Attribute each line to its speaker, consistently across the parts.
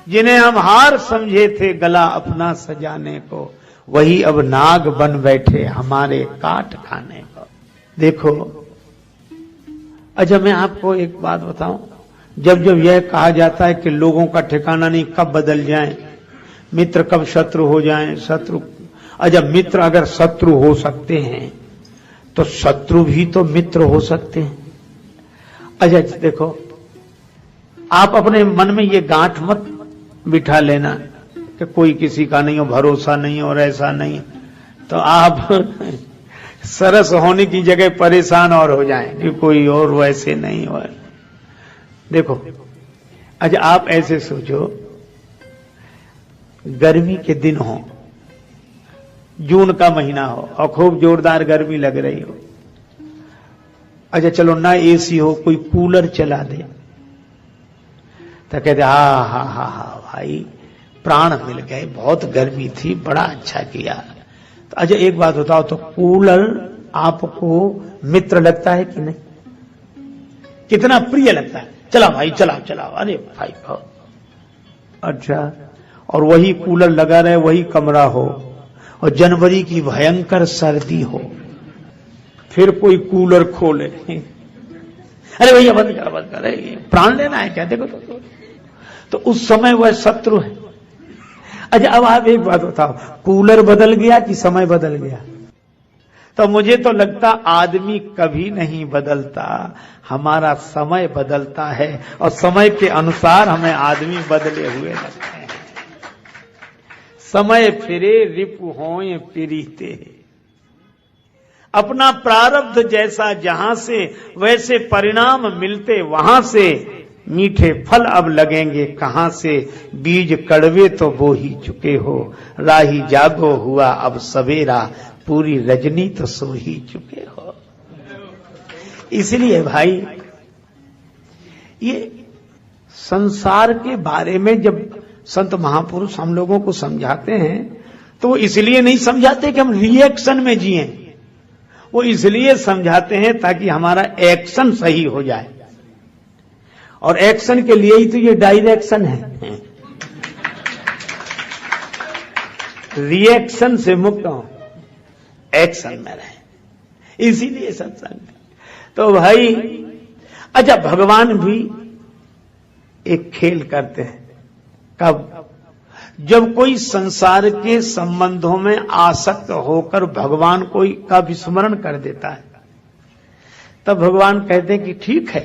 Speaker 1: जिन्हें हम हार समझे थे गला अपना सजाने को, वही अब नाग बन बैठे हमारे काट खाने को। देखो, अच्छा मैं आपको एक बात बताऊं, जब जब यह कहा जाता है कि लोगों का ठिकाना नहीं, कब बदल जाएं, मित्र कब शत्रु हो जाएं, शत्रु, अच्छा मित्र अगर शत्रु हो सकते हैं तो शत्रु भी तो मित्र हो सकते हैं। अच्छा देखो, आप अपने मन में ये गांठ मत बिठा लेना कि कोई किसी का नहीं हो, भरोसा नहीं और ऐसा नहीं, तो आप सरस होने की जगह परेशान और हो जाएं कि कोई और वैसे नहीं हो। देखो, अच्छा आप ऐसे सोचो, गर्मी के दिन हो, जून का महीना हो और खूब जोरदार गर्मी लग रही हो, अच्छा चलो ना एसी हो, कोई कूलर चला दे, तो कहते हा हा हा हा भाई प्राण मिल गए, बहुत गर्मी थी, बड़ा अच्छा किया। तो अच्छा एक बात बताओ, तो कूलर आपको मित्र लगता है कि नहीं? कितना प्रिय लगता है, चला भाई चला चला, अरे भाई बहुत अच्छा। और वही कूलर लगा रहे, वही कमरा हो और जनवरी की भयंकर सर्दी हो, फिर कोई कूलर खोले, अरे भैया बंद कर, प्राण लेना है क्या? देखो तो उस समय वह शत्रु है। अच्छा अब आप एक बात बताओ, कूलर बदल गया कि समय बदल गया? तो मुझे तो लगता आदमी कभी नहीं बदलता, हमारा समय बदलता है और समय के अनुसार हमें आदमी बदले हुए लगते हैं। समय फिरे रिपु होए प्रीते, अपना प्रारब्ध जैसा जहां से वैसे परिणाम मिलते वहां से, मीठे फल अब लगेंगे कहां से, बीज कड़वे तो बो ही चुके हो, राही जागो हुआ अब सवेरा, पूरी रजनी तो सो ही चुके हो। इसलिए भाई ये संसार के बारे में जब संत महापुरुष हम लोगों को समझाते हैं तो वो इसलिए नहीं समझाते कि हम रिएक्शन में जिएं, वो इसलिए समझाते हैं ताकि हमारा एक्शन सही हो जाए, और एक्शन के लिए ही तो ये डायरेक्शन है। रिएक्शन से मुक्त हो, एक्शन में रहे, इसीलिए सत्संग। तो भाई अच्छा भगवान भी एक खेल करते हैं, कब? जब कोई संसार के संबंधों में आसक्त होकर भगवान कोई का विस्मरण कर देता है, तब भगवान कहते हैं कि ठीक है,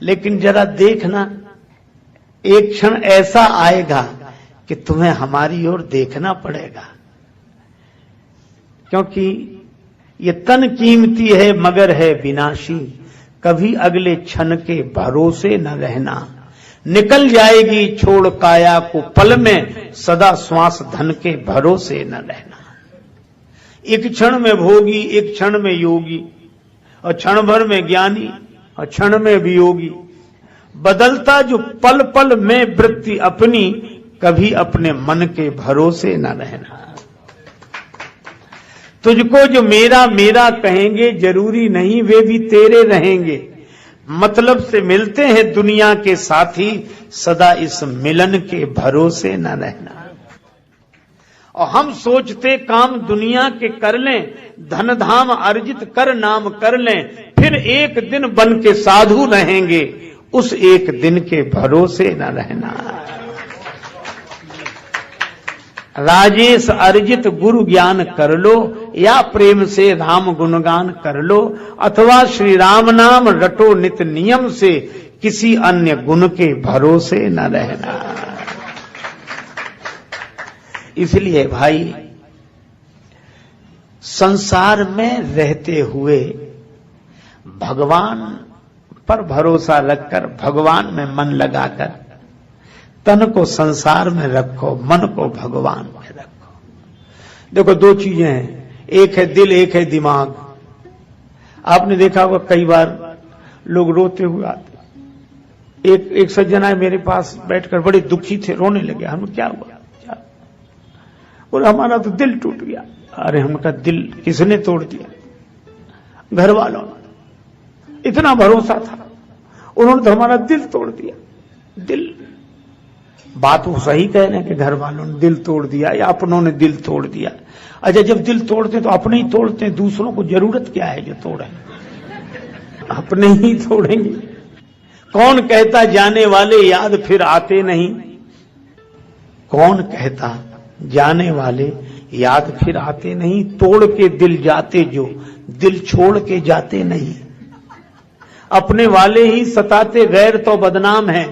Speaker 1: लेकिन जरा देखना, एक क्षण ऐसा आएगा कि तुम्हें हमारी ओर देखना पड़ेगा, क्योंकि ये तन कीमती है मगर है विनाशी, कभी अगले क्षण के भरोसे न रहना, निकल जाएगी छोड़ काया को पल में, सदा श्वास धन के भरोसे न रहना। एक क्षण में भोगी, एक क्षण में योगी, और क्षण भर में ज्ञानी और क्षण में वियोगी, बदलता जो पल पल में वृत्ति अपनी, कभी अपने मन के भरोसे न रहना। तुझको जो मेरा मेरा कहेंगे जरूरी नहीं वे भी तेरे रहेंगे, मतलब से मिलते हैं दुनिया के साथी, सदा इस मिलन के भरोसे न रहना। और हम सोचते काम दुनिया के कर लें, धन धाम अर्जित कर नाम कर लें, फिर एक दिन बन के साधु रहेंगे, उस एक दिन के भरोसे न रहना। राजेश अर्जित गुरु ज्ञान कर लो, या प्रेम से राम गुणगान कर लो, अथवा श्री राम नाम रटो नित नियम से, किसी अन्य गुण के भरोसे न रहना। इसलिए भाई संसार में रहते हुए भगवान पर भरोसा रखकर, भगवान में मन लगाकर, तन को संसार में रखो, मन को भगवान में रखो। देखो दो चीजें हैं, एक है दिल, एक है दिमाग। आपने देखा होगा कई बार लोग रोते हुए आते। एक सज्जन आए मेरे पास बैठकर, बड़े दुखी थे, रोने लगे। हम क्या हुआ? और हमारा तो दिल टूट गया। अरे हमका दिल किसने तोड़ दिया? घर वालों ने, इतना भरोसा था, उन्होंने तो हमारा दिल तोड़ दिया। दिल बात वो सही कह रहे हैं कि घर वालों ने दिल तोड़ दिया या अपनों ने दिल तोड़ दिया। अच्छा, जब दिल तोड़ते हैं तो अपने ही तोड़ते हैं, दूसरों को जरूरत क्या है जो तोड़े, अपने ही तोड़ेंगे। कौन कहता जाने वाले याद फिर आते नहीं, कौन कहता जाने वाले याद फिर आते नहीं, तोड़ के दिल जाते जो दिल छोड़ के जाते नहीं। अपने वाले ही सताते गैर तो बदनाम है,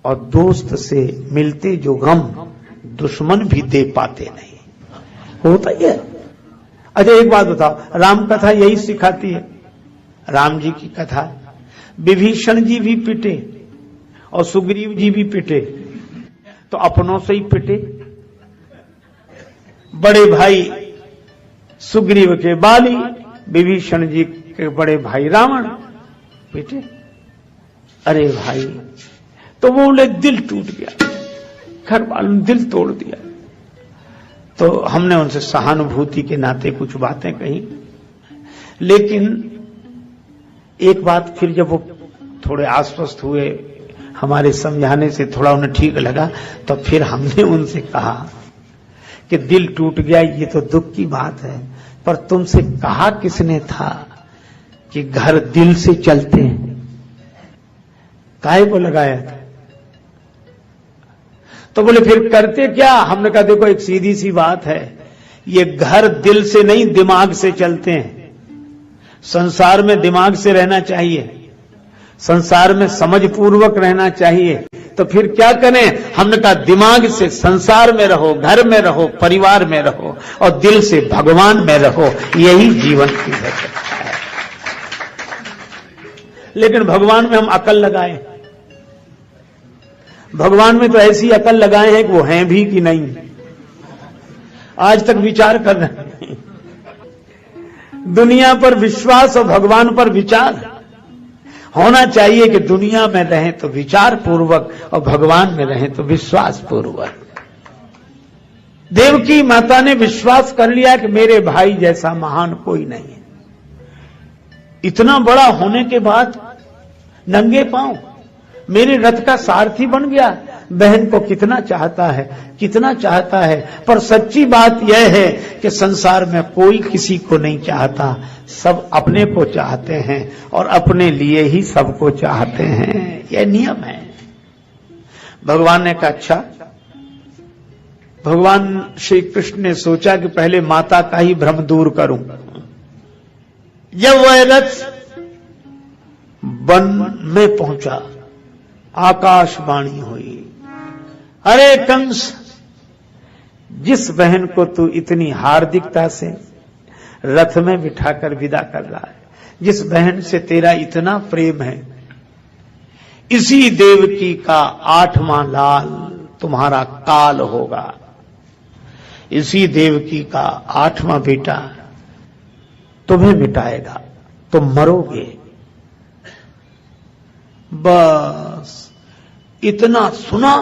Speaker 1: और दोस्त से मिलते जो गम दुश्मन भी दे पाते नहीं। होता ही है। अच्छा एक बात बताओ, राम कथा यही सिखाती है। राम जी की कथा, विभीषण जी भी पिटे और सुग्रीव जी भी पिटे, तो अपनों से ही पिटे। बड़े भाई सुग्रीव के बाली, विभीषण जी के बड़े भाई रावण पिटे। अरे भाई, तो वो बोले दिल टूट गया, घर वालों ने दिल तोड़ दिया। तो हमने उनसे सहानुभूति के नाते कुछ बातें कही, लेकिन एक बात फिर जब वो थोड़े आश्वस्त हुए, हमारे समझाने से थोड़ा उन्हें ठीक लगा, तो फिर हमने उनसे कहा कि दिल टूट गया ये तो दुख की बात है, पर तुमसे कहा किसने था कि घर दिल से चलते हैं? काहे को लगाया था? तो बोले फिर करते क्या? हमने कहा देखो एक सीधी सी बात है, ये घर दिल से नहीं दिमाग से चलते हैं। संसार में दिमाग से रहना चाहिए, संसार में समझ पूर्वक रहना चाहिए। तो फिर क्या करें? हमने कहा दिमाग से संसार में रहो, घर में रहो, परिवार में रहो, और दिल से भगवान में रहो, यही जीवन की है। लेकिन भगवान में हम अकल लगाए, भगवान में तो ऐसी अकल लगाए हैं कि वो हैं भी कि नहीं, आज तक विचार कर रहे हैं। दुनिया पर विश्वास और भगवान पर विचार होना चाहिए कि दुनिया में रहें तो विचार पूर्वक और भगवान में रहें तो विश्वास पूर्वक। देवकी माता ने विश्वास कर लिया कि मेरे भाई जैसा महान कोई नहीं है। इतना बड़ा होने के बाद नंगे पांव मेरे रथ का सारथी बन गया। बहन को कितना चाहता है, कितना चाहता है। पर सच्ची बात यह है कि संसार में कोई किसी को नहीं चाहता, सब अपने को चाहते हैं और अपने लिए ही सबको चाहते हैं। यह नियम है। भगवान ने कहा अच्छा, भगवान श्री कृष्ण ने सोचा कि पहले माता का ही भ्रम दूर करूं। जब वह रथ वन में पहुंचा, आकाशवाणी हुई, अरे कंस, जिस बहन को तू इतनी हार्दिकता से रथ में बिठाकर विदा कर रहा है, जिस बहन से तेरा इतना प्रेम है, इसी देवकी का 8वां लाल तुम्हारा काल होगा। इसी देवकी का 8वां बेटा तुम्हें मिटाएगा, तुम मरोगे। बस इतना सुना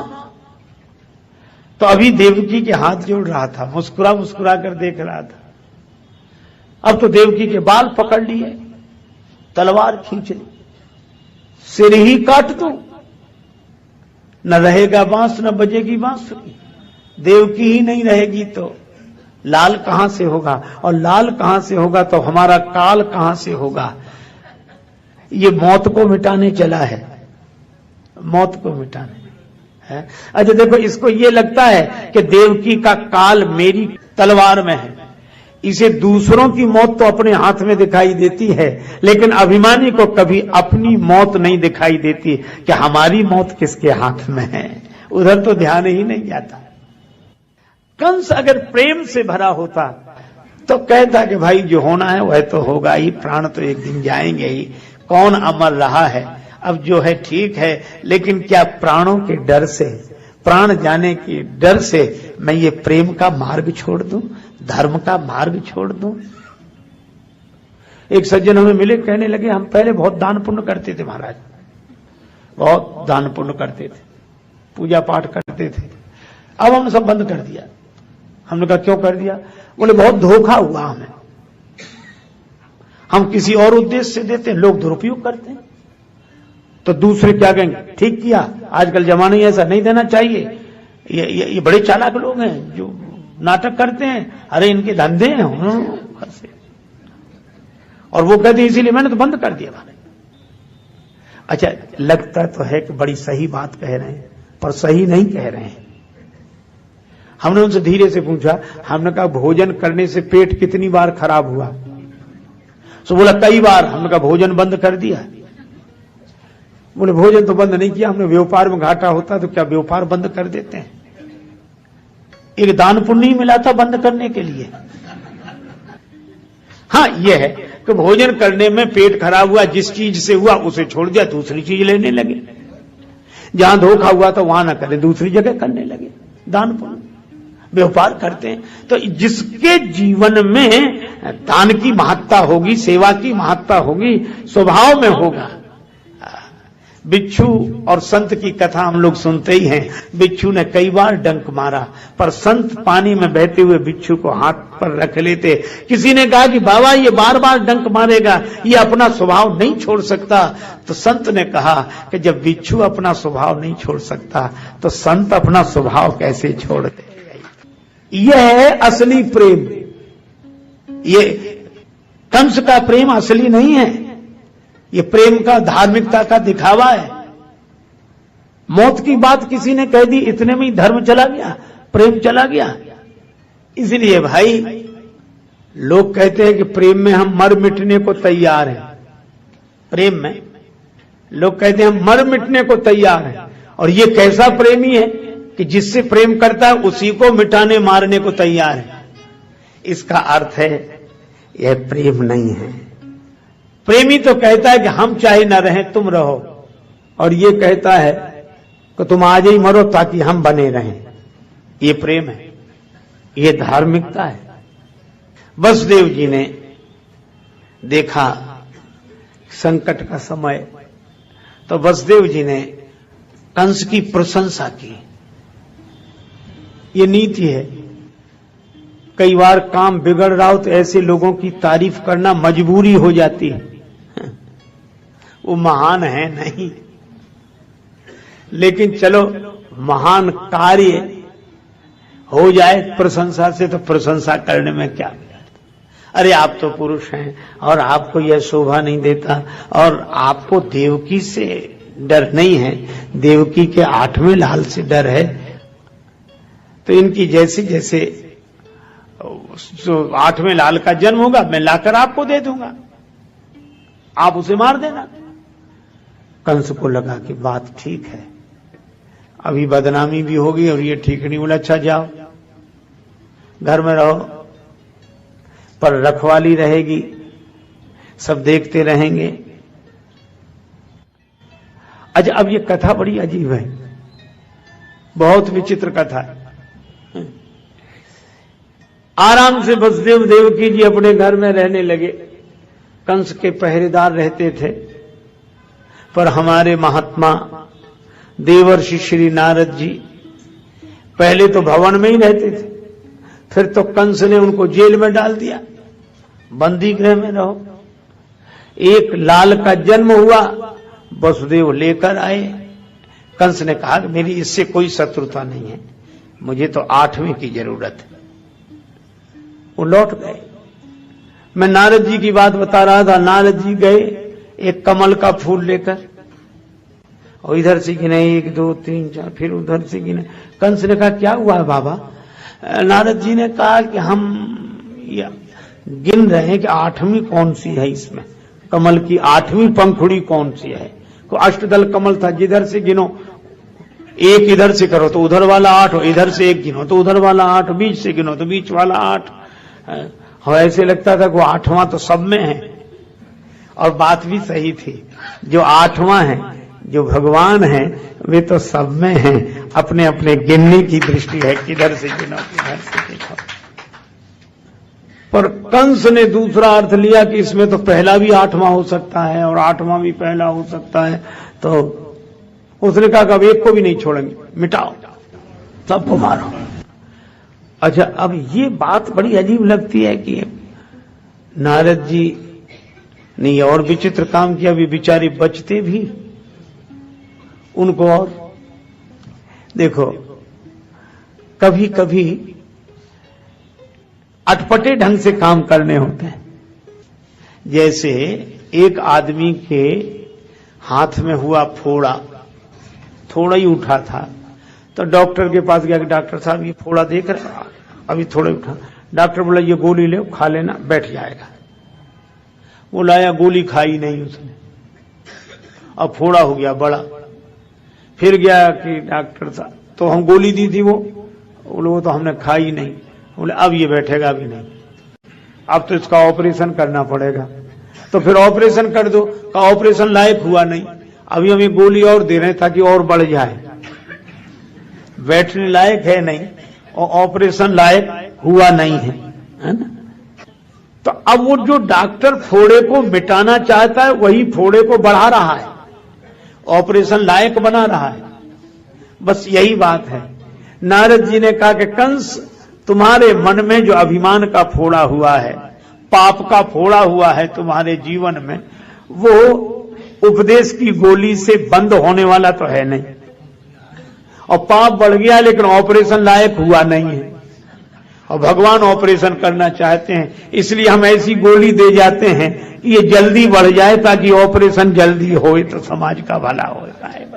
Speaker 1: तो अभी देवकी के हाथ जोड़ रहा था, मुस्कुरा मुस्कुरा कर देख रहा था। अब तो देवकी के बाल पकड़ लिए, तलवार खींच ली, सिर ही काट दो, न रहेगा बांस न बजेगी बांसुरी। देवकी ही नहीं रहेगी तो लाल कहां से होगा, और लाल कहां से होगा तो हमारा काल कहां से होगा। ये मौत को मिटाने चला है, मौत को मिटाने है। अच्छा देखो, इसको ये लगता है कि देवकी का काल मेरी तलवार में है, इसे दूसरों की मौत तो अपने हाथ में दिखाई देती है, लेकिन अभिमानी को कभी अपनी मौत नहीं दिखाई देती कि हमारी मौत किसके हाथ में है। उधर तो ध्यान ही नहीं जाता। कंस अगर प्रेम से भरा होता तो कहता कि भाई जो होना है वह तो होगा ही, प्राण तो एक दिन जाएंगे ही, कौन अमर रहा है, अब जो है ठीक है। लेकिन क्या प्राणों के डर से, प्राण जाने के डर से मैं ये प्रेम का मार्ग छोड़ दूं, धर्म का मार्ग छोड़ दूं? एक सज्जन हमें मिले, कहने लगे हम पहले बहुत दान पुण्य करते थे महाराज, बहुत दान पुण्य करते थे, पूजा पाठ करते थे, अब हम सब बंद कर दिया। हमने कहा क्यों कर दिया? बोले बहुत धोखा हुआ हमें, हम किसी और उद्देश्य से देते हैं, लोग दुरुपयोग करते हैं। तो दूसरे क्या कहेंगे, ठीक किया, आजकल जमाना ही ऐसा, नहीं देना चाहिए। ये बड़े चालाक लोग हैं जो नाटक करते हैं, अरे इनके धंधे हैं। और वो कहते हैं इसीलिए मैंने तो बंद कर दिया। अच्छा, लगता तो है कि बड़ी सही बात कह रहे हैं, पर सही नहीं कह रहे हैं। हमने उनसे धीरे से पूछा, हमने कहा भोजन करने से पेट कितनी बार खराब हुआ? तो बोला कई बार। हमने कहा भोजन बंद कर दिया? बोले भोजन तो बंद नहीं किया हमने, व्यापार में घाटा होता तो क्या व्यापार बंद कर देते हैं? एक दान पुण्य ही मिला था बंद करने के लिए। हाँ, यह है कि भोजन करने में पेट खराब हुआ, जिस चीज से हुआ उसे छोड़ दिया, दूसरी चीज लेने लगे। जहां धोखा हुआ तो वहां ना करें, दूसरी जगह करने लगे। दान पुण्य व्यापार करते हैं। तो जिसके जीवन में दान की महत्ता होगी, सेवा की महत्ता होगी, स्वभाव में होगा। बिच्छू और संत की कथा हम लोग सुनते ही हैं। बिच्छू ने कई बार डंक मारा, पर संत पानी में बहते हुए बिच्छू को हाथ पर रख लेते। किसी ने कहा कि बाबा ये बार बार डंक मारेगा, ये अपना स्वभाव नहीं छोड़ सकता। तो संत ने कहा कि जब बिच्छू अपना स्वभाव नहीं छोड़ सकता तो संत अपना स्वभाव कैसे छोड़ दे? यह है असली प्रेम। ये कंस का प्रेम असली नहीं है, ये प्रेम का, धार्मिकता का दिखावा है। मौत की बात किसी ने कह दी, इतने में ही धर्म चला गया, प्रेम चला गया। इसलिए भाई लोग कहते हैं कि प्रेम में हम मर मिटने को तैयार हैं। प्रेम में लोग कहते हैं हम मर मिटने को तैयार हैं। और ये कैसा प्रेमी है कि जिससे प्रेम करता है उसी को मिटाने मारने को तैयार है। इसका अर्थ है यह प्रेम नहीं है। प्रेमी तो कहता है कि हम चाहे न रहें तुम रहो, और ये कहता है कि तुम आज ही मरो ताकि हम बने रहें। ये प्रेम है, ये धार्मिकता है। वसुदेव जी ने देखा संकट का समय, तो वसुदेव जी ने कंस की प्रशंसा की। ये नीति है। कई बार काम बिगड़ रहा हो तो ऐसे लोगों की तारीफ करना मजबूरी हो जाती है। वो महान है नहीं, लेकिन चलो महान कार्य हो जाए प्रशंसा से, तो प्रशंसा करने में क्या? अरे आप तो पुरुष हैं और आपको यह शोभा नहीं देता, और आपको देवकी से डर नहीं है, देवकी के 8वें लाल से डर है। तो इनकी जैसे जैसे जो 8वें लाल का जन्म होगा मैं लाकर आपको दे दूंगा, आप उसे मार देना। कंस को लगा कि बात ठीक है, अभी बदनामी भी होगी और ये ठीक नहीं। बोला अच्छा जाओ घर में रहो, पर रखवाली रहेगी, सब देखते रहेंगे। अच्छा, अब ये कथा बड़ी अजीब है, बहुत विचित्र कथा है। आराम से वसुदेव देवकी जी अपने घर में रहने लगे। कंस के पहरेदार रहते थे, पर हमारे महात्मा देवर्षि श्री नारद जी पहले तो भवन में ही रहते थे, फिर तो कंस ने उनको जेल में डाल दिया, बंदी गृह में रहो। एक लाल का जन्म हुआ, वसुदेव लेकर आए। कंस ने कहा कि मेरी इससे कोई शत्रुता नहीं है, मुझे तो 8वें की जरूरत है। वो लौट गए। मैं नारद जी की बात बता रहा था। नारद जी गए एक कमल का फूल लेकर, और इधर से गिने 1 2 3 4, फिर उधर से गिने। कंस ने कहा क्या हुआ है बाबा? नारद जी ने कहा कि हम गिन रहे हैं कि 8वीं कौन सी है इसमें, कमल की 8वीं पंखुड़ी कौन सी है। को अष्टदल कमल था, जिधर से गिनो, एक इधर से करो तो उधर वाला 8, इधर से एक गिनो तो उधर वाला 8, बीच से गिनो तो बीच वाला 8। और ऐसे लगता था कि वो 8वां तो सब में है। और बात भी सही थी, जो 8वां है, जो भगवान है, वे तो सब में हैं। अपने अपने गिनने की दृष्टि है, किधर से गिनो किधर से देखो। पर कंस ने दूसरा अर्थ लिया कि इसमें तो पहला भी 8वां हो सकता है और 8वां भी पहला हो सकता है। तो उसने कहा कि अब एक को भी नहीं छोड़ेंगे, मिटाओ, सबको मारो। अच्छा, अब ये बात बड़ी अजीब लगती है कि नारद जी ने और विचित्र काम किया, भी बेचारे बचते भी उनको और देखो, कभी कभी अटपटे ढंग से काम करने होते हैं। जैसे एक आदमी के हाथ में हुआ फोड़ा, थोड़ा ही उठा था, तो डॉक्टर के पास गया कि डॉक्टर साहब ये फोड़ा देख रहे हैं, अभी थोड़ा ही उठा। डॉक्टर बोला ये गोली ले, खा लेना, बैठ जाएगा। वो लाया, गोली खाई नहीं उसने, अब फोड़ा हो गया बड़ा। फिर गया कि डॉक्टर साहब, तो हम गोली दी थी, वो बोले वो तो हमने खाई नहीं। बोले अब ये बैठेगा भी नहीं, अब तो इसका ऑपरेशन करना पड़ेगा। तो फिर ऑपरेशन कर दो, का ऑपरेशन लायक हुआ नहीं, अभी हम ये गोली और दे रहे हैं ताकि और बढ़ जाए, बैठने लायक है नहीं और ऑपरेशन लायक हुआ नहीं है ना। तो अब वो जो डॉक्टर फोड़े को मिटाना चाहता है वही फोड़े को बढ़ा रहा है, ऑपरेशन लायक बना रहा है। बस यही बात है। नारद जी ने कहा कि कंस, तुम्हारे मन में जो अभिमान का फोड़ा हुआ है, पाप का फोड़ा हुआ है तुम्हारे जीवन में, वो उपदेश की गोली से बंद होने वाला तो है नहीं। और पाप बढ़ गया लेकिन ऑपरेशन लायक हुआ नहीं है, और भगवान ऑपरेशन करना चाहते हैं, इसलिए हम ऐसी गोली दे जाते हैं कि ये जल्दी बढ़ जाए ताकि ऑपरेशन जल्दी होए तो समाज का भला होता है।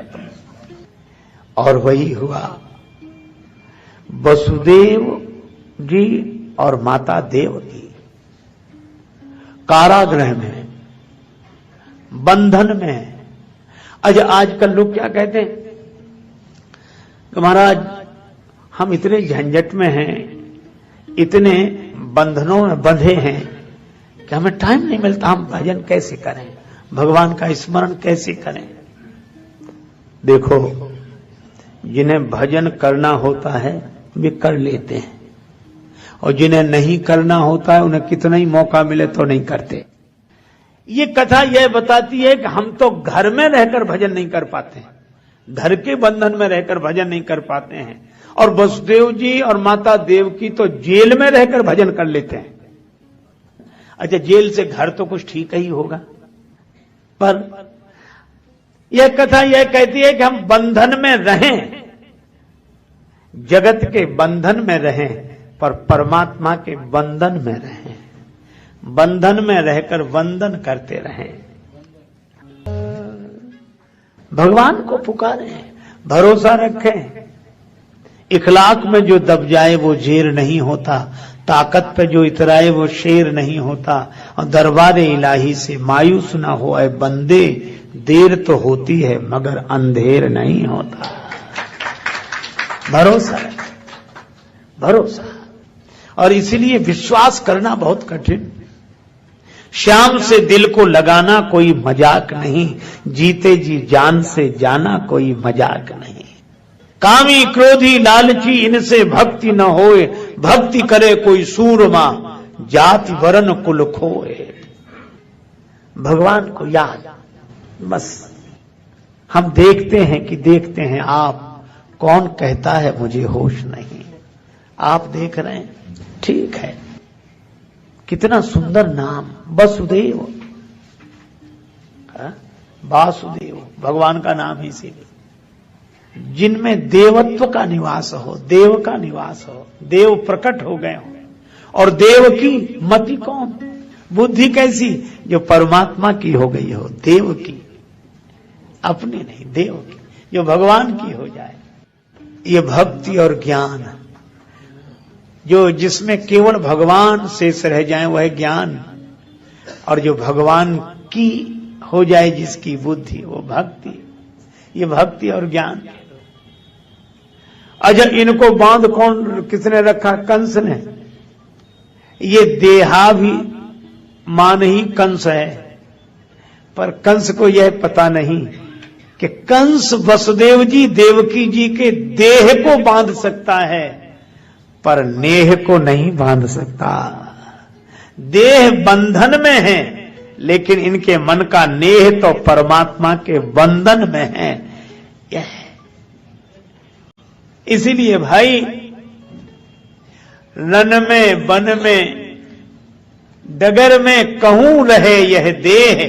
Speaker 1: और वही हुआ, वसुदेव जी और माता देवकी कारागृह में, बंधन में। आजकल लोग क्या कहते हैं कि महाराज हम इतने झंझट में हैं, इतने बंधनों में बंधे हैं कि हमें टाइम नहीं मिलता, हम भजन कैसे करें, भगवान का स्मरण कैसे करें। देखो, जिन्हें भजन करना होता है वे कर लेते हैं, और जिन्हें नहीं करना होता है उन्हें कितना ही मौका मिले तो नहीं करते। ये कथा यह बताती है कि हम तो घर में रहकर भजन नहीं कर पाते हैं, घर के बंधन में रहकर भजन नहीं कर पाते हैं, और वसुदेव जी और माता देवकी तो जेल में रहकर भजन कर लेते हैं। अच्छा, जेल से घर तो कुछ ठीक ही होगा, पर यह कथा यह कहती है कि हम बंधन में रहें, जगत के बंधन में रहें, पर परमात्मा के बंधन में रहें, बंधन में रहकर वंदन करते रहें, भगवान को पुकारें, भरोसा रखें। इखलाक में जो दब जाए वो जेर नहीं होता, ताकत पे जो इतराए वो शेर नहीं होता, और दरबार इलाही से मायूस ना हो ऐ बंदे, देर तो होती है मगर अंधेर नहीं होता। भरोसा, भरोसा। और इसीलिए विश्वास करना बहुत कठिन। श्याम से दिल को लगाना कोई मजाक नहीं, जीते जी जान से जाना कोई मजाक नहीं। कामी क्रोधी लालची इनसे भक्ति न होए, भक्ति करे कोई सूरमा, जाति वरण कुल खोए। भगवान को याद, बस हम देखते हैं कि देखते हैं, आप कौन कहता है मुझे होश नहीं, आप देख रहे हैं, ठीक है। कितना सुंदर नाम, वसुदेव, वासुदेव, भगवान का नाम ही इसीलिए, जिनमें देवत्व का निवास हो, देव का निवास हो, देव प्रकट हो गए हो। और देव की मति कौन, बुद्धि कैसी, जो परमात्मा की हो गई हो, देव की, अपनी नहीं, देव की, जो भगवान की हो जाए। ये भक्ति और ज्ञान, जो जिसमें केवल भगवान शेष रह जाए वह ज्ञान, और जो भगवान की हो जाए जिसकी बुद्धि, वो भक्ति। ये भक्ति और ज्ञान। अच्छा, इनको बांध कौन, किसने रखा, कंस ने। ये देहाभिमान ही कंस है, पर कंस को यह पता नहीं कि कंस वसुदेव जी देवकी जी के देह को बांध सकता है, पर नेह को नहीं बांध सकता। देह बंधन में है, लेकिन इनके मन का नेह तो परमात्मा के बंधन में है। यह इसीलिए भाई, रण में वन में डगर में कहूं रहे यह देह,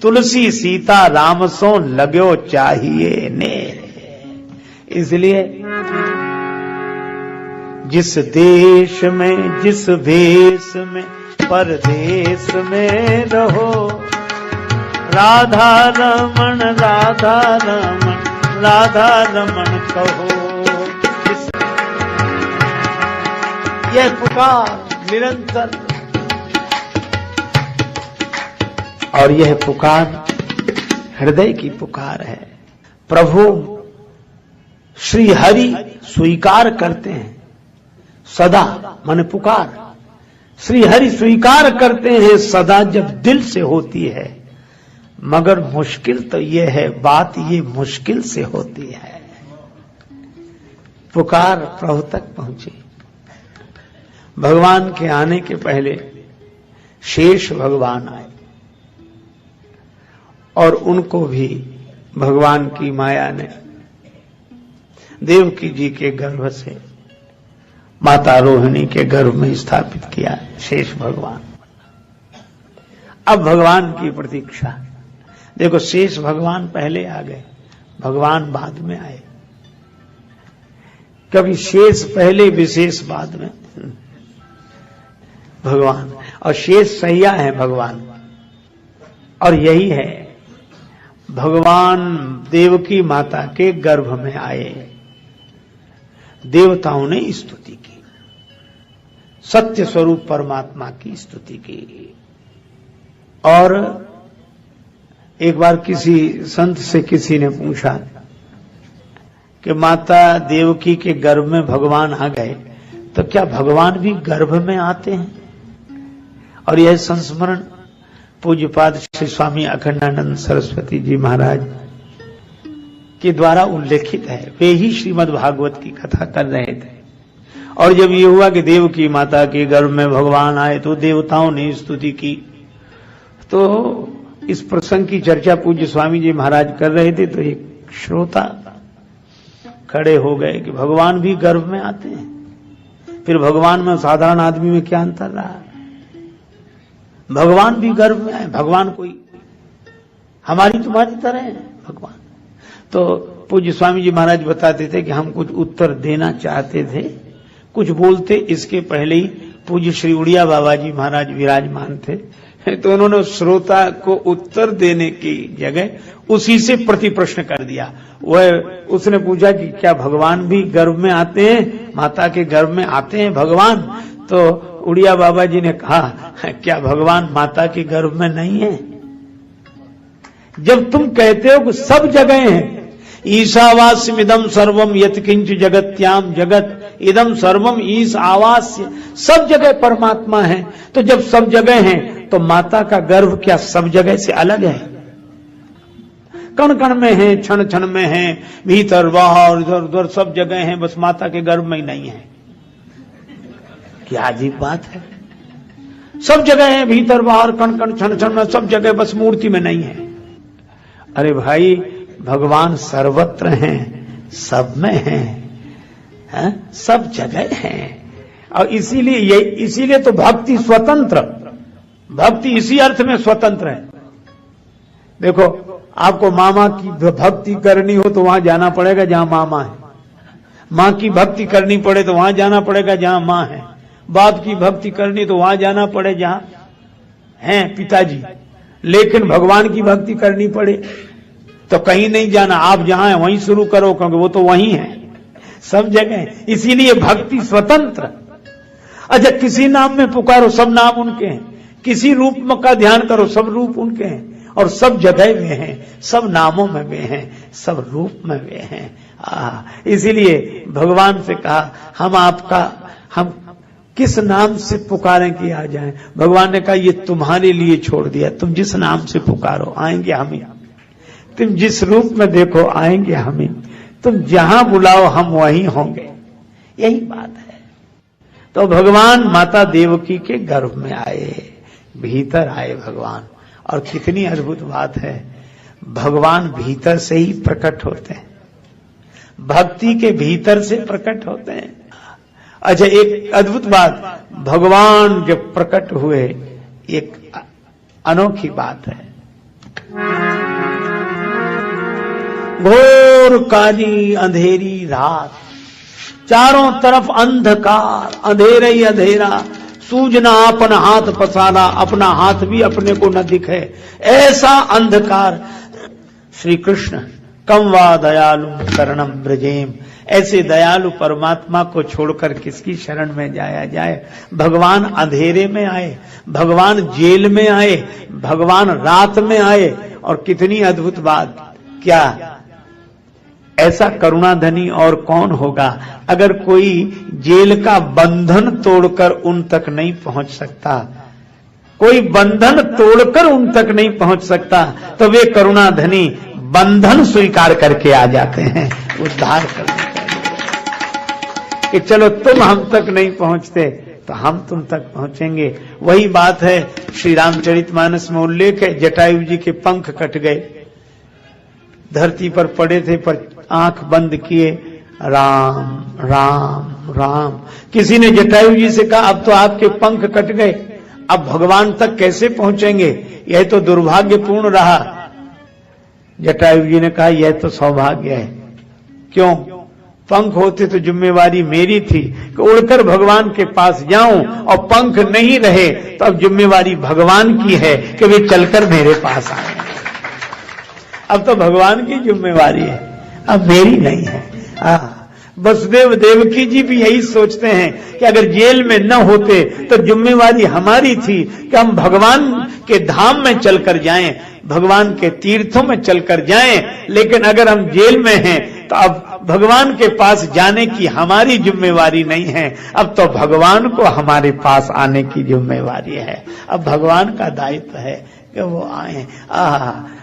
Speaker 1: तुलसी सीता राम सो लगो चाहिए ने। इसलिए जिस देश में जिस भेष में परदेश में रहो, राधा रमण राधा रमण राधा रमण कहो। यह पुकार निरंतर, और यह पुकार हृदय की पुकार है। प्रभु श्री हरि स्वीकार करते हैं सदा, माने पुकार श्री हरि स्वीकार करते हैं सदा जब दिल से होती है। मगर मुश्किल तो यह है, बात ये मुश्किल से होती है। पुकार प्रभु तक पहुंची। भगवान के आने के पहले शेष भगवान आए और उनको भी भगवान की माया ने देवकी जी के गर्भ से माता रोहिणी के गर्भ में स्थापित किया शेष भगवान। अब भगवान की प्रतीक्षा। देखो, शेष भगवान पहले आ गए, भगवान बाद में आए। कभी शेष पहले विशेष बाद में भगवान, और शेष सैया है भगवान। और यही है, भगवान देवकी माता के गर्भ में आए, देवताओं ने स्तुति की, सत्य स्वरूप परमात्मा की स्तुति की। और एक बार किसी संत से किसी ने पूछा कि माता देवकी के गर्भ में भगवान आ गए, तो क्या भगवान भी गर्भ में आते हैं? और यह संस्मरण पूज्यपाद श्री स्वामी अखंडानंद सरस्वती जी महाराज के द्वारा उल्लेखित है। वे ही श्रीमद् भागवत की कथा कर रहे थे, और जब ये हुआ कि देवकी माता के गर्भ में भगवान आए तो देवताओं ने स्तुति की। तो इस प्रसंग की चर्चा पूज्य स्वामी जी महाराज कर रहे थे, तो एक श्रोता खड़े हो गए कि भगवान भी गर्भ में आते हैं, फिर भगवान में साधारण आदमी में क्या अंतर रहा? भगवान भी गर्भ में आए, भगवान कोई हमारी तुम्हारी तरह है भगवान। तो पूज्य स्वामी जी महाराज बताते थे कि हम कुछ उत्तर देना चाहते थे, कुछ बोलते इसके पहले ही पूज्य श्री उड़िया बाबा जी महाराज विराजमान थे, तो उन्होंने श्रोता को उत्तर देने की जगह उसी से प्रति प्रश्न कर दिया। वह उसने पूछा कि क्या भगवान भी गर्भ में आते हैं, माता के गर्भ में आते हैं भगवान? तो उड़िया बाबा जी ने कहा, क्या भगवान माता के गर्भ में नहीं है? जब तुम कहते हो कि सब जगह हैं, ईशावास्यम इदम सर्वम यत्किंच जगत्याम जगत इदम सर्वम ईश आवास्य, सब जगह परमात्मा है। तो जब सब जगह है तो माता का गर्भ क्या सब जगह से अलग है? कण कण में है, क्षण क्षण में है, भीतर बाहर इधर उधर सब जगह है, बस माता के गर्भ में ही नहीं है। क्या अजीब बात है। सब जगह है, भीतर बाहर कण कण क्षण क्षण में, सब जगह, बस मूर्ति में नहीं है। अरे भाई, भगवान सर्वत्र हैं, सब में हैं, सब जगह हैं। और इसीलिए तो भक्ति स्वतंत्र, भक्ति इसी अर्थ में स्वतंत्र है। देखो, आपको मामा की भक्ति करनी हो तो वहां जाना पड़ेगा जहां मामा है, मां की भक्ति करनी पड़े तो वहां जाना पड़ेगा जहां मां है, बाप की भक्ति करनी तो वहां जाना पड़े जहां हैं पिताजी। लेकिन भगवान की भक्ति करनी पड़े तो कहीं नहीं जाना, आप जहां हैं वहीं शुरू करो, क्योंकि वो तो वहीं है, सब जगह। इसीलिए भक्ति स्वतंत्र। अच्छा, किसी नाम में पुकारो, सब नाम उनके हैं, किसी रूप में का ध्यान करो, सब रूप उनके हैं, और सब जगह वे हैं, सब नामों में वे हैं, सब रूप में वे हैं। इसीलिए भगवान से कहा, हम किस नाम से पुकारें कि आ जाएं? भगवान ने कहा, ये तुम्हारे लिए छोड़ दिया, तुम जिस नाम से पुकारो आएंगे हम ही, तुम जिस रूप में देखो आएंगे हम ही, तुम जहां बुलाओ हम वहीं होंगे। यही बात है। तो भगवान माता देवकी के गर्भ में आए, भीतर आए भगवान। और कितनी अद्भुत बात है, भगवान भीतर से ही प्रकट होते हैं, भक्ति के भीतर से प्रकट होते हैं। अच्छा, एक अद्भुत बात, भगवान जब प्रकट हुए, एक अनोखी बात है। घोर काली अंधेरी रात, चारों तरफ अंधकार, अंधेरा ही अंधेरा, सूझना अपना हाथ पसारा, अपना हाथ भी अपने को न दिखे, ऐसा अंधकार। श्री कृष्ण कम वा दयालु शरणम ब्रजेम, ऐसे दयालु परमात्मा को छोड़कर किसकी शरण में जाया जाए। भगवान अंधेरे में आए, भगवान जेल में आए, भगवान रात में आए, और कितनी अद्भुत बात, क्या ऐसा करुणाधनी और कौन होगा। अगर कोई जेल का बंधन तोड़कर उन तक नहीं पहुंच सकता, कोई बंधन तोड़कर उन तक नहीं पहुंच सकता, तो वे करुणाधनी बंधन स्वीकार करके आ जाते हैं उद्धार करने के लिए, कि चलो तुम हम तक नहीं पहुंचते तो हम तुम तक पहुंचेंगे। वही बात है, श्री रामचरितमानस में उल्लेख है, जटायु जी के पंख कट गए, धरती पर पड़े थे, पर आंख बंद किए, राम राम राम। किसी ने जटायु जी से कहा, अब तो आपके पंख कट गए, अब भगवान तक कैसे पहुंचेंगे, यह तो दुर्भाग्यपूर्ण रहा। जटायु जी ने कहा, यह तो सौभाग्य है। क्यों? पंख होते तो जिम्मेवारी मेरी थी कि उड़कर भगवान के पास जाऊं, और पंख नहीं रहे तो अब जिम्मेवारी भगवान की है कि वे चलकर मेरे पास आए। अब तो भगवान की जिम्मेवारी है, अब मेरी नहीं है। वसुदेव देवकी जी भी यही सोचते हैं कि अगर जेल में न होते तो जिम्मेवारी हमारी थी कि हम भगवान के धाम में चलकर जाएं, भगवान के तीर्थों में चलकर जाएं, लेकिन अगर हम जेल में हैं तो अब भगवान के पास जाने की हमारी जिम्मेवारी नहीं है, अब तो भगवान को हमारे पास आने की जिम्मेवारी है। अब भगवान का दायित्व है कि वो आए।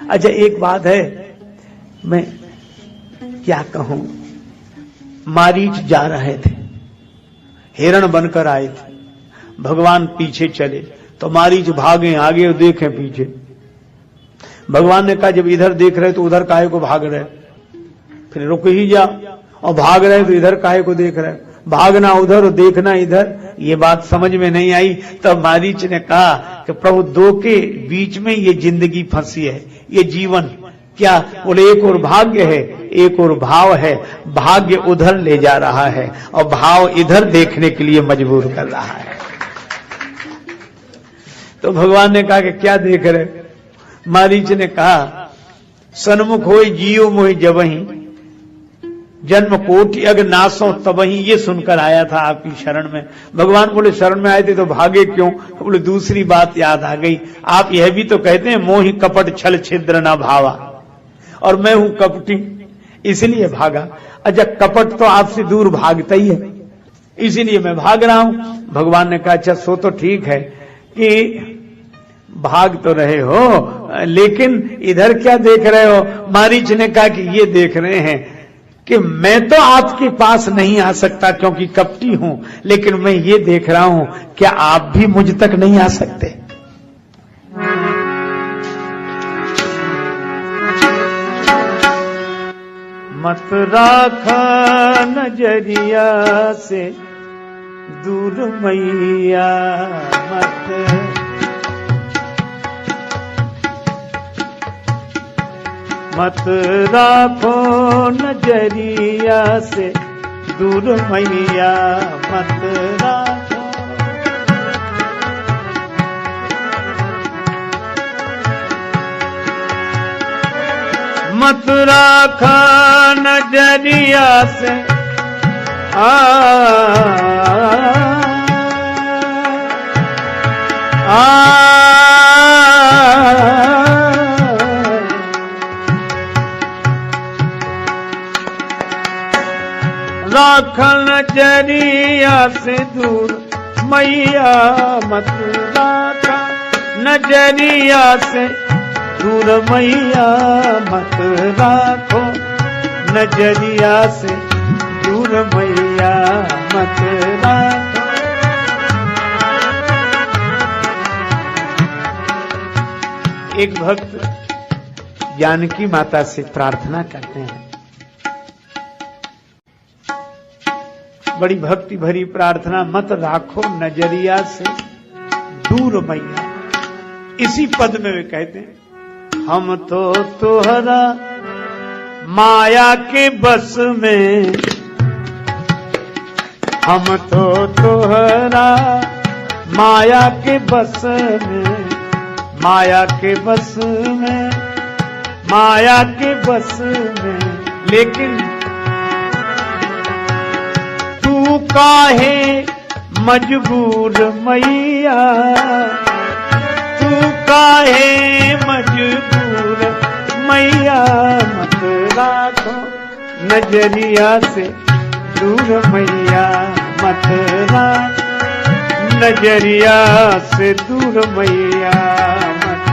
Speaker 1: अच्छा, एक बात है, मैं क्या कहूं, मारीच जा रहे थे, हिरण बनकर आए थे, भगवान पीछे चले तो मारीच भागे आगे और देखे पीछे। भगवान ने कहा, जब इधर देख रहे तो उधर काहे को भाग रहे, फिर रुक ही जा, और भाग रहे तो इधर काहे को देख रहे, भागना उधर और देखना इधर। ये बात समझ में नहीं आई। तब मारीच ने कहा कि प्रभु, दो के बीच में ये जिंदगी फंसी है, ये जीवन। क्या? बोले, एक और भाग्य है, एक और भाव है। भाग्य उधर ले जा रहा है और भाव इधर देखने के लिए मजबूर कर रहा है। तो भगवान ने कहा कि क्या देख रहे? मारीच ने कहा, सन्मुख होई जियो मोहि जबहि, जन्म कोटि अग नासों तबहि। ये सुनकर आया था आपकी शरण में। भगवान बोले, शरण में आए थे तो भागे क्यों? बोले, दूसरी बात याद आ गई, आप यह भी तो कहते हैं मोहि कपट छल छिद्र न भावा, और मैं हूं कपटी इसलिए भागा। अच्छा, कपट तो आपसे दूर भागता ही है, इसीलिए मैं भाग रहा हूं। भगवान ने कहा, अच्छा सो तो ठीक है कि भाग तो रहे हो, लेकिन इधर क्या देख रहे हो? मारीच ने कहा कि ये देख रहे हैं कि मैं तो आपके पास नहीं आ सकता क्योंकि कपटी हूं, लेकिन मैं ये देख रहा हूं, क्या आप भी मुझ तक नहीं आ सकते? मत राखा नजरिया से दूर मैया, मत राखो नजरिया से दूर मैया, मत राखो। मत राखा नजरिया से राखा नजरिया से दूर मैया, मत राखा नजरिया से दूर मैया, मत राखो नजरिया से दूर मैया, मत राखो। एक भक्त जानकी माता से प्रार्थना करते हैं, बड़ी भक्ति भरी प्रार्थना, मत राखो नजरिया से दूर मैया। इसी पद में वे कहते हैं, हम तो तोहरा माया के बस में, हम तो तोहरा माया के बस में, माया के बस में, माया के बस में। लेकिन तू काहे मजबूर मैया, तू काहे मजबूर मैया, मत राखो नजरिया से दूर मैया, मत राखो नजरिया से दूर मैया, मत।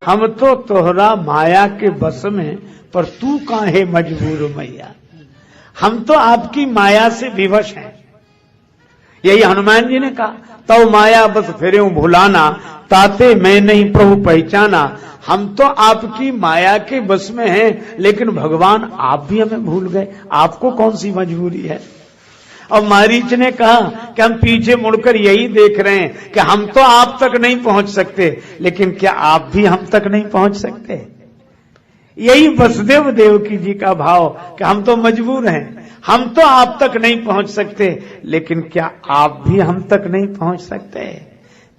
Speaker 1: हम तो तोहरा माया के बस में, पर तू काहे मजबूर मैया। हम तो आपकी माया से विवश हैं। यही हनुमान जी ने कहा, तो माया बस फिरे भुलाना, ताते मैं नहीं प्रभु पहचाना। हम तो आपकी माया के बस में हैं, लेकिन भगवान आप भी हमें भूल गए। आपको कौन सी मजबूरी है। और मारीच ने कहा कि हम पीछे मुड़कर यही देख रहे हैं कि हम तो आप तक नहीं पहुंच सकते, लेकिन क्या आप भी हम तक नहीं पहुंच सकते। यही वसुदेव देवकी जी का भाव कि हम तो मजबूर हैं, हम तो आप तक नहीं पहुंच सकते, लेकिन क्या आप भी हम तक नहीं पहुंच सकते।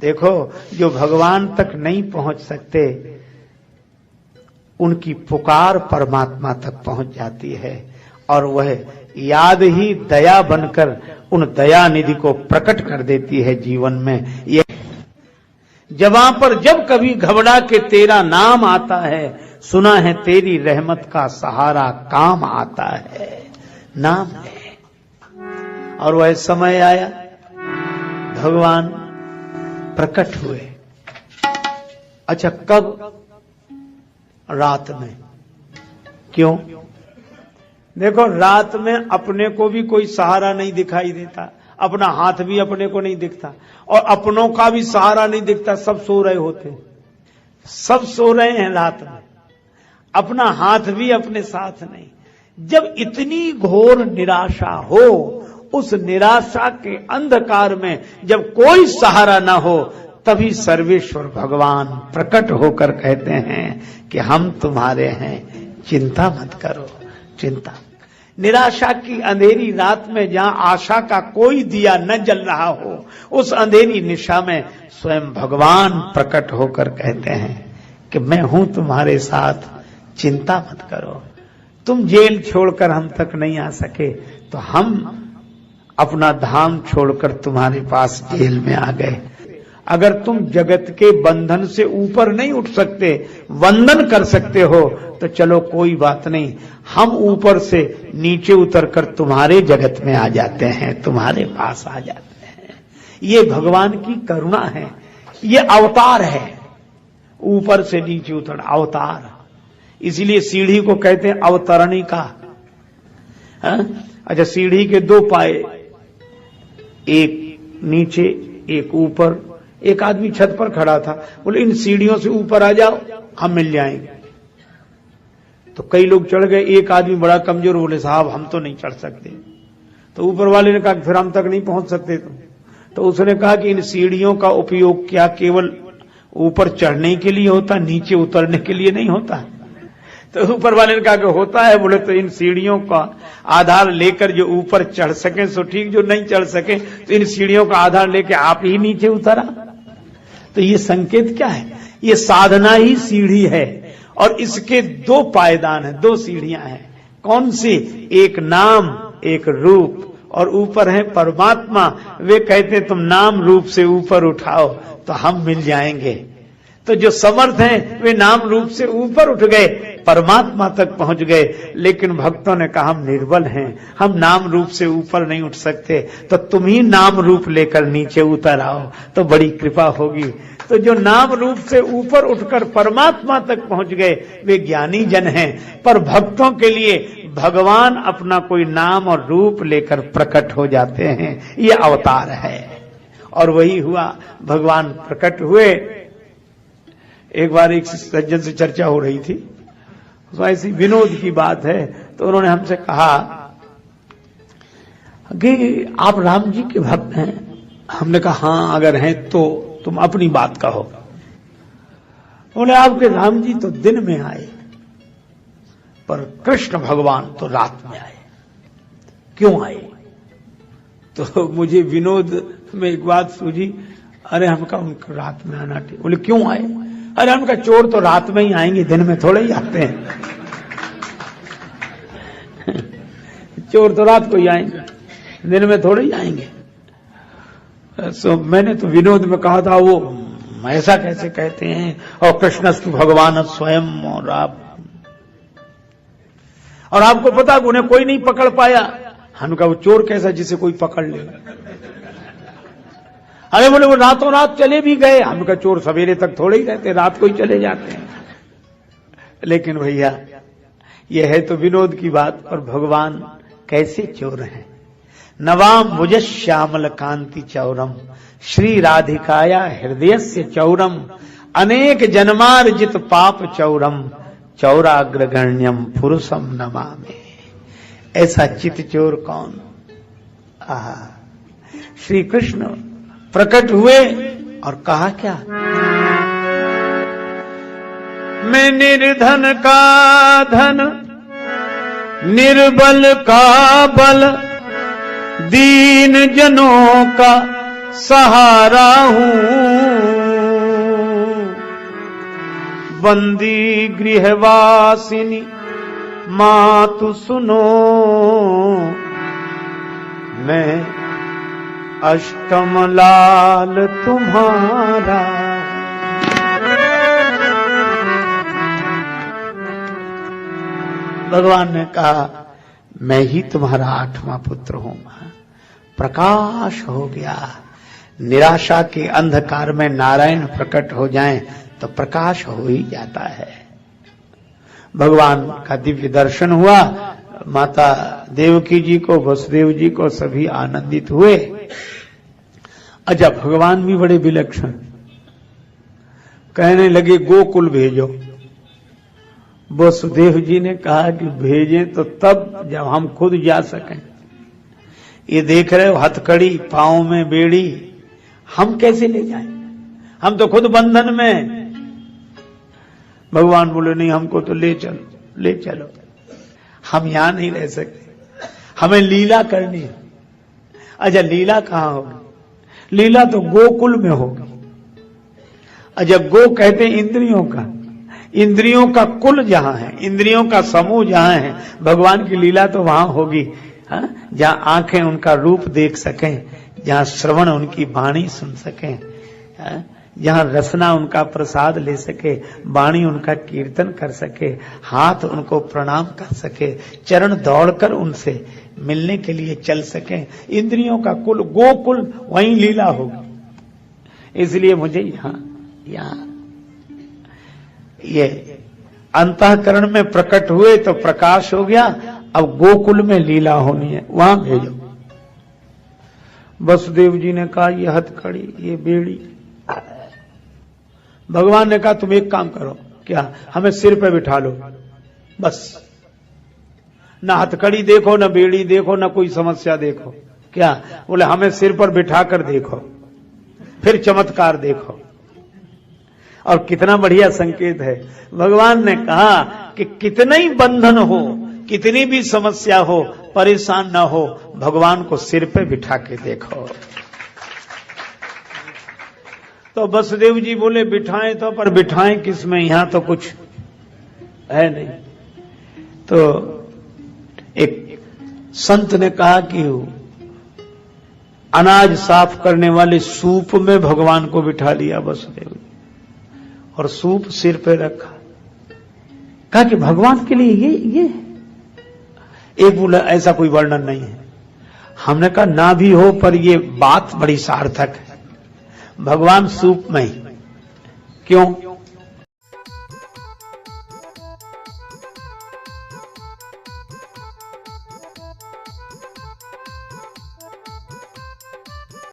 Speaker 1: देखो, जो भगवान तक नहीं पहुंच सकते, उनकी पुकार परमात्मा तक पहुंच जाती है, और वह याद ही दया बनकर उन दया निधि को प्रकट कर देती है जीवन में। ये जवां पर जब कभी घबरा के तेरा नाम आता है, सुना है तेरी रहमत का सहारा काम आता है। नाम है। और वह समय आया, भगवान प्रकट हुए। अच्छा, कब? रात में। क्यों? देखो, रात में अपने को भी कोई सहारा नहीं दिखाई देता, अपना हाथ भी अपने को नहीं दिखता, और अपनों का भी सहारा नहीं दिखता। सब सो रहे होते, सब सो रहे हैं रात में, अपना हाथ भी अपने साथ नहीं। जब इतनी घोर निराशा हो, उस निराशा के अंधकार में जब कोई सहारा ना हो, तभी सर्वेश्वर भगवान प्रकट होकर कहते हैं कि हम तुम्हारे हैं, चिंता मत करो। चिंता, निराशा की अंधेरी रात में जहां आशा का कोई दिया न जल रहा हो, उस अंधेरी निशा में स्वयं भगवान प्रकट होकर कहते हैं कि मैं हूं तुम्हारे साथ, चिंता मत करो। तुम जेल छोड़कर हम तक नहीं आ सके, तो हम अपना धाम छोड़कर तुम्हारे पास जेल में आ गए। अगर तुम जगत के बंधन से ऊपर नहीं उठ सकते, वंदन कर सकते हो, तो चलो कोई बात नहीं, हम ऊपर से नीचे उतरकर तुम्हारे जगत में आ जाते हैं, तुम्हारे पास आ जाते हैं। ये भगवान की करुणा है, ये अवतार है। ऊपर से नीचे उतर, अवतार। इसलिए सीढ़ी को कहते हैं अवतरणिका। अच्छा, सीढ़ी के दो पाए, एक नीचे एक ऊपर। एक आदमी छत पर खड़ा था, बोले इन सीढ़ियों से ऊपर आ जाओ, हम मिल जाएंगे। तो कई लोग चढ़ गए, एक आदमी बड़ा कमजोर, बोले साहब हम तो नहीं चढ़ सकते। तो ऊपर वाले ने कहा फिर हम तक नहीं पहुंच सकते तुम। तो उसने कहा कि इन सीढ़ियों का उपयोग क्या केवल ऊपर चढ़ने के लिए होता, नीचे उतरने के लिए नहीं होता। तो ऊपर वाले ने कहा कि होता है। बोले तो इन सीढ़ियों का आधार लेकर जो ऊपर चढ़ सके सो ठीक, जो नहीं चढ़ सके तो इन सीढ़ियों का आधार लेकर आप ही नीचे उतरा। तो ये संकेत क्या है? ये साधना ही सीढ़ी है, और इसके दो पायदान है, दो सीढ़ियां हैं। कौन सी? एक नाम, एक रूप, और ऊपर है परमात्मा। वे कहते तुम नाम रूप से ऊपर उठाओ तो हम मिल जाएंगे। तो जो समर्थ हैं वे नाम रूप से ऊपर उठ गए, परमात्मा तक पहुंच गए। लेकिन भक्तों ने कहा हम निर्बल हैं, हम नाम रूप से ऊपर नहीं उठ सकते, तो तुम ही नाम रूप लेकर नीचे उतर आओ तो बड़ी कृपा होगी। तो जो नाम रूप से ऊपर उठकर परमात्मा तक पहुंच गए वे ज्ञानी जन हैं। पर भक्तों के लिए भगवान अपना कोई नाम और रूप लेकर प्रकट हो जाते हैं, ये अवतार है। और वही हुआ, भगवान प्रकट हुए। एक बार एक सज्जन से चर्चा हो रही थी, तो ऐसी विनोद की बात है, तो उन्होंने हमसे कहा कि आप राम जी के भक्त हैं। हमने कहा हाँ, अगर हैं तो तुम अपनी बात कहो। बोले आपके राम जी तो दिन में आए, पर कृष्ण भगवान तो रात में आए, क्यों आए? तो मुझे विनोद में एक बात सूझी, अरे हमका उनको रात में आना ठीक। बोले क्यों आए? अरे हमका चोर तो रात में ही आएंगे, दिन में थोड़े ही आते हैं। चोर तो रात को ही आएंगे, दिन में थोड़े ही आएंगे। सो मैंने तो विनोद में कहा था, वो ऐसा कैसे कहते हैं, और कृष्णस्तु भगवान स्वयं, और आपको पता उन्हें कोई नहीं पकड़ पाया। हम कहा वो चोर कैसा जिसे कोई पकड़ ले? अरे बोले वो रातों रात चले भी गए। हम कहा चोर सवेरे तक थोड़े ही रहते, रात को ही चले जाते हैं। लेकिन भैया ये है तो विनोद की बात, और भगवान कैसे चोर हैं। नवाम भुज श्यामल कांति चौरम, श्री राधिकाया हृदयस्य चौरम, अनेक जन्मार्जित पाप चौरम, चौराग्रगण्यम पुरुषम नमामि। ऐसा चित चोर कौन? श्री कृष्ण प्रकट हुए और कहा क्या? मैं निर्धन का धन, निर्बल का बल, दीन जनों का सहारा हूं, बंदी गृहवासिनी मातु सुनो, मैं अष्टम लाल तुम्हारा। भगवान ने कहा मैं ही तुम्हारा 8वां पुत्र हूं। प्रकाश हो गया। निराशा के अंधकार में नारायण प्रकट हो जाएं तो प्रकाश हो ही जाता है। भगवान का दिव्य दर्शन हुआ। माता देवकी जी को, वसुदेव जी को सभी आनंदित हुए। अच्छा, भगवान भी बड़े विलक्षण, कहने लगे गोकुल भेजो। वसुदेव जी ने कहा कि भेजें तो तब जब हम खुद जा सकें। ये देख रहे हो हथकड़ी, पांव में बेड़ी, हम कैसे ले जाएं? हम तो खुद बंधन में। भगवान बोले नहीं, हमको तो ले चलो, ले चलो, हम यहां नहीं रह सकते, हमें लीला करनी है। अच्छा, लीला कहां होगी? लीला तो गोकुल में होगी। अच्छा, गो कहते इंद्रियों का, इंद्रियों का कुल जहां है, इंद्रियों का समूह जहां है, भगवान की लीला तो वहां होगी। जहां आंखें उनका रूप देख सकें, जहां श्रवण उनकी वाणी सुन सकें, जहां रसना उनका प्रसाद ले सके, वाणी उनका कीर्तन कर सके, हाथ उनको प्रणाम कर सके, चरण दौड़कर उनसे मिलने के लिए चल सके। इंद्रियों का कुल, गोकुल, वहीं लीला होगी। इसलिए मुझे यहां ये अंतःकरण में प्रकट हुए तो प्रकाश हो गया। अब गोकुल में लीला होनी है, वहां भेजो। वसुदेव जी ने कहा ये हथकड़ी, ये बेड़ी। भगवान ने कहा तुम एक काम करो, क्या? हमें सिर पे बिठा लो, बस। ना हथकड़ी देखो, ना बेड़ी देखो, ना कोई समस्या देखो। क्या? बोले हमें सिर पर बिठा कर देखो, फिर चमत्कार देखो। और कितना बढ़िया संकेत है। भगवान ने कहा कि कितना ही बंधन हो, कितनी भी समस्या हो, परेशान ना हो, भगवान को सिर पे बिठा के देखो। तो वसुदेव जी बोले बिठाएं तो, पर बिठाएं किसमें, यहां तो कुछ है नहीं। तो एक संत ने कहा कि अनाज साफ करने वाले सूप में भगवान को बिठा लिया वसुदेव जी, और सूप सिर पे रखा। कहा कि भगवान के लिए ये एक बोला ऐसा कोई वर्णन नहीं है। हमने कहा ना भी हो, पर ये बात बड़ी सार्थक है। भगवान सूप में ही, क्यों?